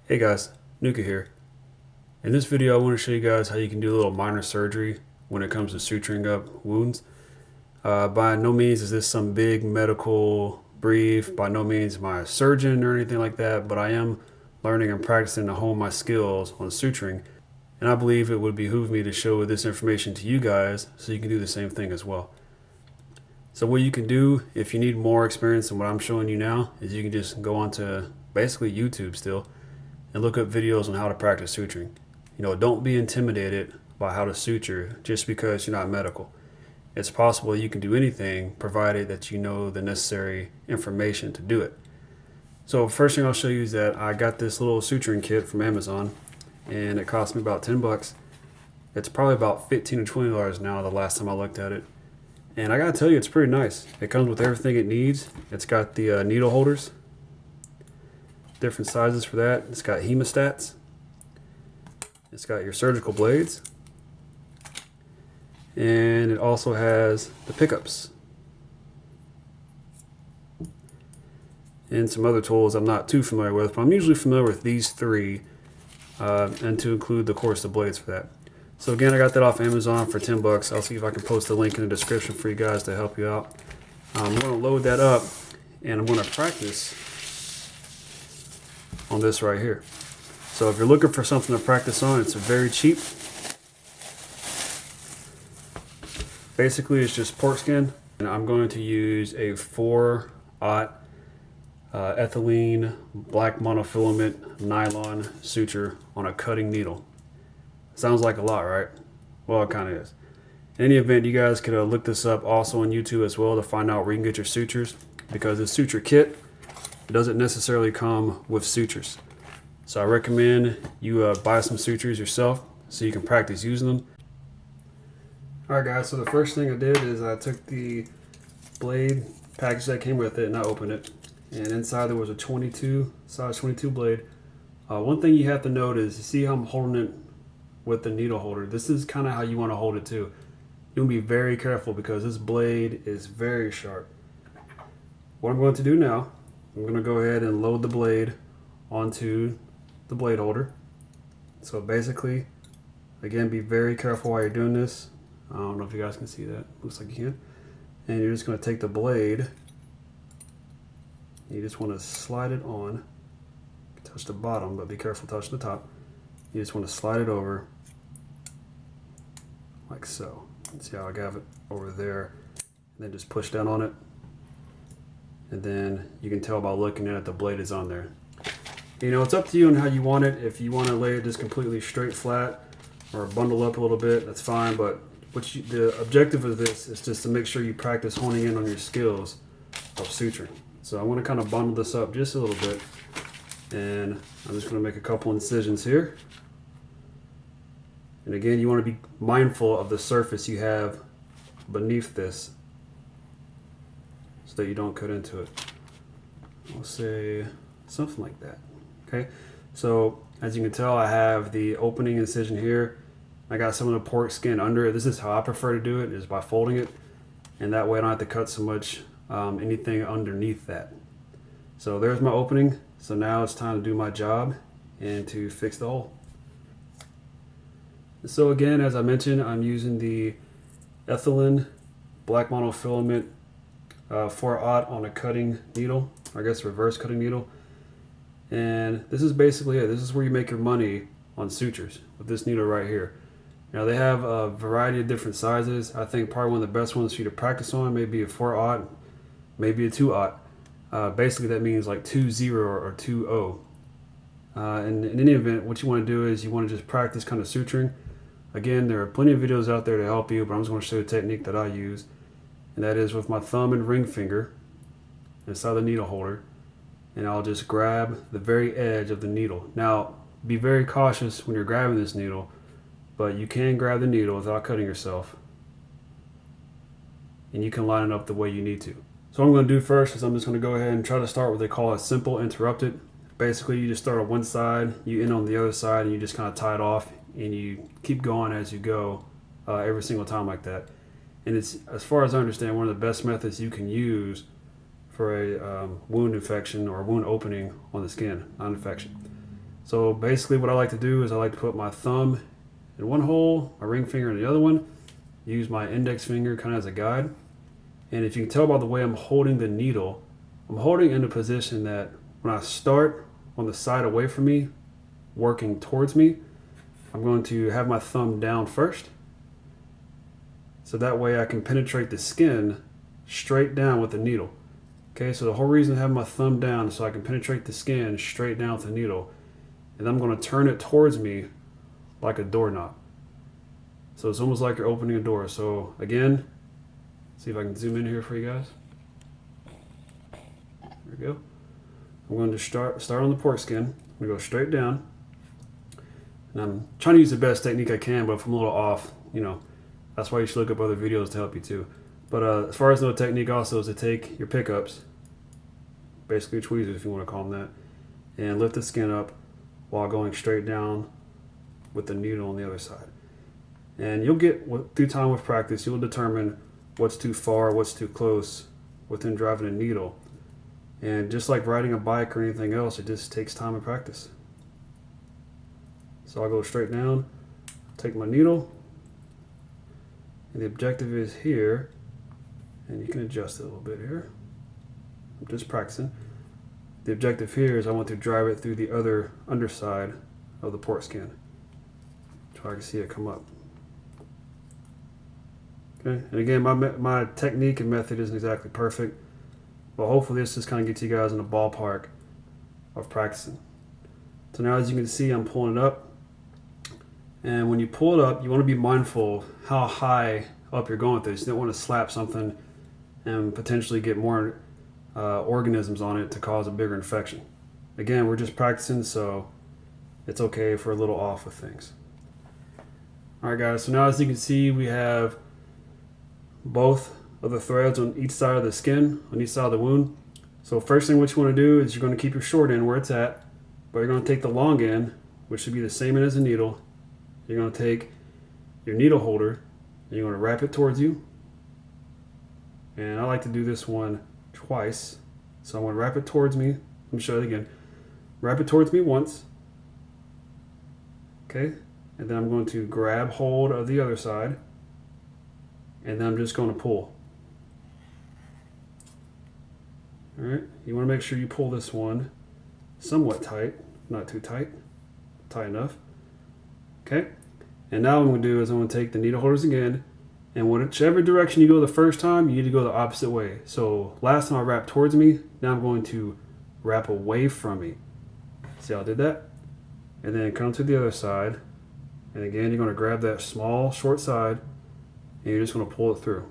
Hey guys, Nuka here. In this video I want to show you guys how you can do a little minor surgery when it comes to suturing up wounds. By no means is this some big medical brief, by no means am I a surgeon or anything like that, but I am learning and practicing to hone my skills on suturing, and I believe it would behoove me to show this information to you guys so you can do the same thing as well. So what you can do if you need more experience than what I'm showing you now is you can just go onto basically YouTube still and look up videos on how to practice suturing. Don't be intimidated by how to suture just because you're not medical. It's possible you can do anything provided that you know the necessary information to do it. So first thing I'll show you is that I got this little suturing kit from Amazon and it cost me about 10 bucks. It's probably about $15 to $20 now the last time I looked at it. And I gotta tell you, it's pretty nice. It comes with everything it needs. It's got the needle holders, different sizes for that. It's got hemostats. It's got your surgical blades. And it also has the pickups. And some other tools I'm not too familiar with, but I'm usually familiar with these three, and to include, of course, the blades for that. So again, I got that off Amazon for 10 bucks. I'll see if I can post a link in the description for you guys to help you out. I'm going to load that up and I'm going to practice on this right here. So if you're looking for something to practice on, it's very cheap. Basically, it's just pork skin, and I'm going to use a 4/0 ethylene black monofilament nylon suture on a cutting needle. Sounds like a lot, right? Well, it kind of is. In any event, you guys could look this up also on YouTube as well to find out where you can get your sutures, because this suture kit doesn't necessarily come with sutures. So I recommend you buy some sutures yourself so you can practice using them. Alright guys, so the first thing I did is I took the blade package that came with it and I opened it. And inside there was a size 22 blade. One thing you have to note is, you see how I'm holding it with the needle holder. This is kind of how you want to hold it too. You want to be very careful because this blade is very sharp. What I'm going to do now, I'm going to go ahead and load the blade onto the blade holder. So basically, again, be very careful while you're doing this. I don't know if you guys can see that. Looks like you can. And you're just going to take the blade. You just want to slide it on. Touch the bottom, but be careful touching the top. You just want to slide it over like so. See how I have it over there. And then just push down on it. And then you can tell by looking at it, the blade is on there. It's up to you on how you want it. If you want to lay it just completely straight flat or bundle up a little bit, that's fine. But the objective of this is just to make sure you practice honing in on your skills of suturing. So I want to kind of bundle this up just a little bit. And I'm just going to make a couple incisions here. And again, you want to be mindful of the surface you have beneath this so that you don't cut into it. I'll say something like that. Okay, so as you can tell, I have the opening incision here. I got some of the pork skin under it. This is how I prefer to do it, is by folding it, and that way I don't have to cut so much anything underneath that. So there's my opening. So now it's time to do my job and to fix the hole. So again, as I mentioned, I'm using the ethylene black monofilament 4/0 on a cutting needle, or I guess reverse cutting needle. And this is basically it. This is where you make your money on sutures, with this needle right here. Now they have a variety of different sizes. I think probably one of the best ones for you to practice on may be a 4/0, maybe a 2/0. Basically that means like 2-0 or 2-0. And in any event, what you want to do is you want to just practice kind of suturing. Again, there are plenty of videos out there to help you, but I'm just going to show you a technique that I use. And that is with my thumb and ring finger inside the needle holder. And I'll just grab the very edge of the needle. Now, be very cautious when you're grabbing this needle, but you can grab the needle without cutting yourself. And you can line it up the way you need to. So what I'm going to do first is I'm just going to go ahead and try to start what they call a simple interrupted. Basically, you just start on one side, you end on the other side, and you just kind of tie it off, and you keep going as you go every single time like that. And it's, as far as I understand, one of the best methods you can use for a wound infection or wound opening on the skin, non-infection. So basically what I like to do is I like to put my thumb in one hole, my ring finger in the other one, use my index finger kind of as a guide. And if you can tell by the way I'm holding the needle, I'm holding in a position that when I start on the side away from me, working towards me, I'm going to have my thumb down first. So that way I can penetrate the skin straight down with the needle. Okay, so the whole reason I have my thumb down is so I can penetrate the skin straight down with the needle. And I'm going to turn it towards me like a doorknob. So it's almost like you're opening a door. So again, see if I can zoom in here for you guys. There we go. I'm going to start on the pork skin. I'm going to go straight down. And I'm trying to use the best technique I can, but if I'm a little off, you know, that's why you should look up other videos to help you too. But as far as the technique also is to take your pickups, basically tweezers if you want to call them that, and lift the skin up while going straight down with the needle on the other side. And you'll get, through time with practice, you'll determine what's too far, what's too close within driving a needle. And just like riding a bike or anything else, it just takes time and practice. So I'll go straight down, take my needle, and the objective is here, and you can adjust it a little bit here. I'm just practicing. The objective here is I want to drive it through the other underside of the pork skin. So I can see it come up. Okay, and again, my technique and method isn't exactly perfect, but hopefully this just kind of gets you guys in the ballpark of practicing. So now as you can see, I'm pulling it up. And when you pull it up, you want to be mindful how high up you're going with this. You don't want to slap something and potentially get more organisms on it to cause a bigger infection. Again, we're just practicing, so it's okay if we're a little off with things. All right, guys, so now as you can see, we have both of the threads on each side of the skin, on each side of the wound. So first thing what you want to do is you're going to keep your short end where it's at, but you're going to take the long end, which should be the same end as the needle. You're going to take your needle holder and you're going to wrap it towards you. And I like to do this one twice. So I'm going to wrap it towards me. Let me show it again. Wrap it towards me once. Okay. And then I'm going to grab hold of the other side. And then I'm just going to pull. All right. You want to make sure you pull this one somewhat tight, not too tight, tight enough. Okay, and now what I'm going to do is I'm going to take the needle holders again, and whichever direction you go the first time, you need to go the opposite way. So last time I wrapped towards me, now I'm going to wrap away from me. See how I did that? And then come to the other side, and again you're going to grab that small short side, and you're just going to pull it through.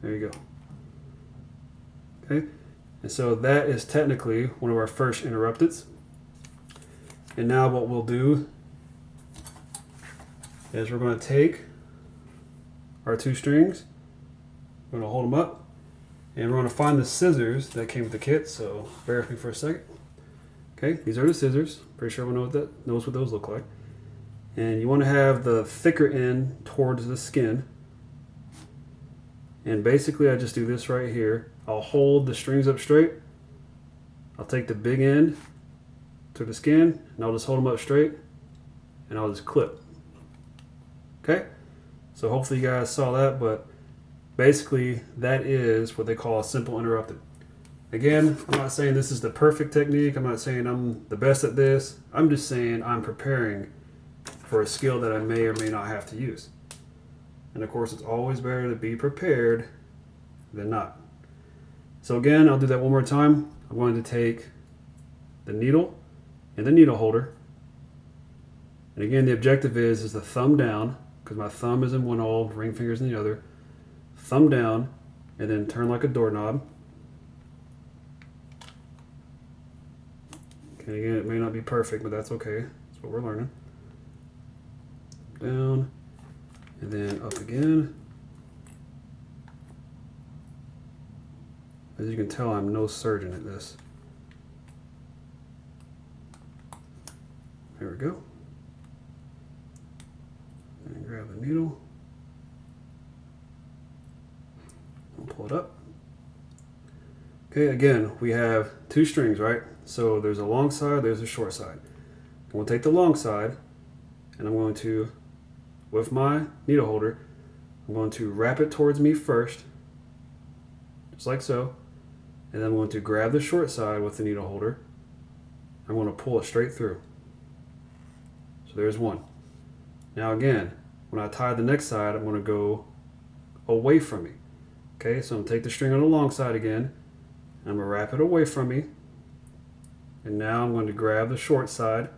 There you go. Okay, and so that is technically one of our first interrupteds. And now what we'll do is we're going to take our two strings, we're going to hold them up, and we're going to find the scissors that came with the kit. So bear with me for a second. Okay, these are the scissors. Pretty sure everyone knows what those look like. And you want to have the thicker end towards the skin. And basically I just do this right here. I'll hold the strings up straight. I'll take the big end to the skin, and I'll just hold them up straight, and I'll just clip. Okay? So hopefully you guys saw that, but basically that is what they call a simple interrupted. Again, I'm not saying this is the perfect technique. I'm not saying I'm the best at this. I'm just saying I'm preparing for a skill that I may or may not have to use. And of course, it's always better to be prepared than not. So again, I'll do that one more time. I'm going to take the needle and the needle holder. And again, the objective is the thumb down, because my thumb is in one hole, ring finger's in the other. Thumb down, and then turn like a doorknob. Okay, again, it may not be perfect, but that's okay. That's what we're learning. Down, and then up again. As you can tell, I'm no surgeon at this. There we go. And grab the needle. And pull it up. Okay, again, we have two strings, right? So there's a long side, there's a short side. I'm going to take the long side, and I'm going to, with my needle holder, I'm going to wrap it towards me first, just like so. And then I'm going to grab the short side with the needle holder. I'm going to pull it straight through. So there's one. Now again, when I tie the next side, I'm going to go away from me. Okay, so I'm going to take the string on the long side again. I'm going to wrap it away from me. And now I'm going to grab the short side.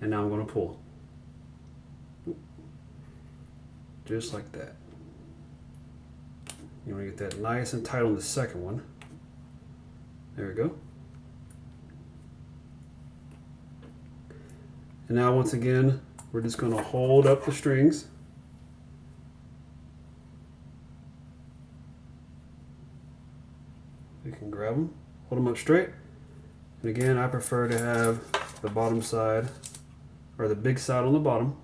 And now I'm going to pull. Just like that. You want to get that nice and tight on the second one. There we go. And now once again, we're just going to hold up the strings. You can grab them, hold them up straight. And again, I prefer to have the bottom side, or the big side on the bottom.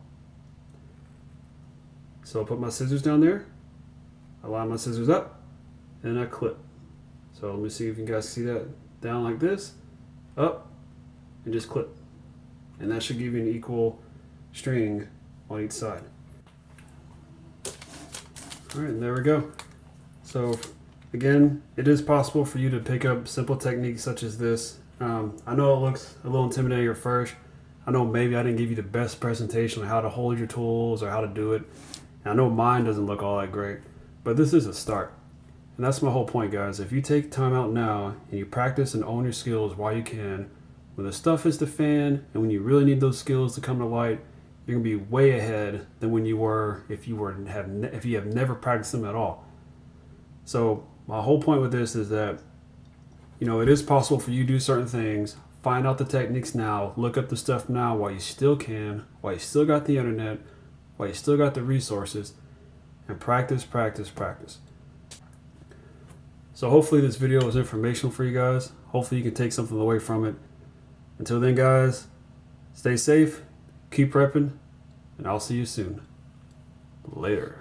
So I'll put my scissors down there, I line my scissors up, and I clip. So let me see if you guys see that. Down like this, up, and just clip. And that should give you an equal string on each side. All right, and there we go. So again, it is possible for you to pick up simple techniques such as this. I know it looks a little intimidating at first. I know maybe I didn't give you the best presentation on how to hold your tools or how to do it. And I know mine doesn't look all that great, but this is a start. And that's my whole point, guys. If you take time out now and you practice and own your skills while you can, when the stuff hits the fan and when you really need those skills to come to light, you're gonna be way ahead than when you were if you have never practiced them at all. So my whole point with this is that, you know, it is possible for you to do certain things. Find out the techniques now, look up the stuff now while you still can, while you still got the internet, while you still got the resources, and practice, practice, practice. So hopefully this video was informational for you guys. Hopefully you can take something away from it. Until then, guys, stay safe, keep prepping, and I'll see you soon. Later.